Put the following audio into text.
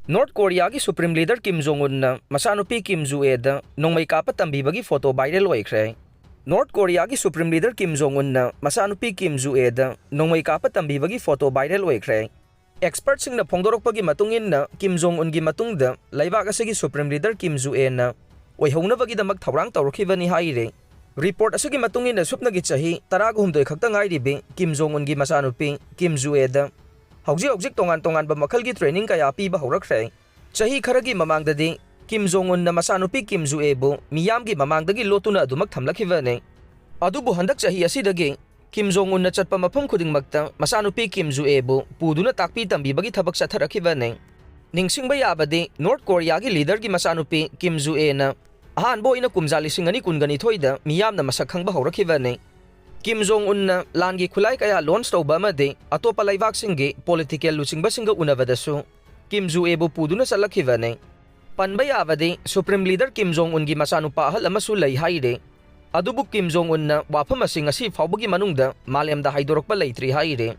North Korea ki Supreme Leader Kim Jong Unna Machanupi Kim Ju-e-da Nongmei Kappa Tambibagi photo viral oikhre. North Korea ki Supreme Leader Kim Jong Unna Machanupi Kim Ju-e-da Nongmei Kappa Tambibagi photo viral oikhre. Expert sing na phongdorokpagi matungin na Kim Jong Un gi matungda laibak asigi Supreme Leader Kim Ju-e na oihaunabagi damak thaurang tawrakhibani haire. Report asigi matungin na supnagi chahi 13 khakta ngairibi Kim Jong Un gi Machanupi Kim Ju-e-da hौजिक तोंगान बा मखलगी training कया पीबा हौरख्रे चाही खरगी ममांगददी Kim Jong उन्ना मचानुपी किम जुएबु मियामगी ममांगदगी लोतुना अदुमक थमलखिबने अदुबु हंदक चाही असिदगी Kim Jong उन्ना चटपा मफम खुदिंगमक्ता मचानुपी किम जुएबु पुदुना ताकपी तंबीबगी थबक चथरखिबने निंगसिंगबा याबदी north Korea की leader की मचानुपी किम जुएना अहानबो इना कुमजाली सिंगनी कुनगनी थोइदा मियामना मसक खंगबा हौरखिबने Kim Jong Unna langi khulai kaya launch tauba amadi atopa laibak singgi political luchingba singa unabadasu Kim Ju-e bu puduna salakhibane panba yabadi Supreme Leader Kim Jong Un gi machanupa ahal amasu lei haire adubu Kim Jong Unna wafam asing asi fawbagi manungda malemda haidorokpa leitri haire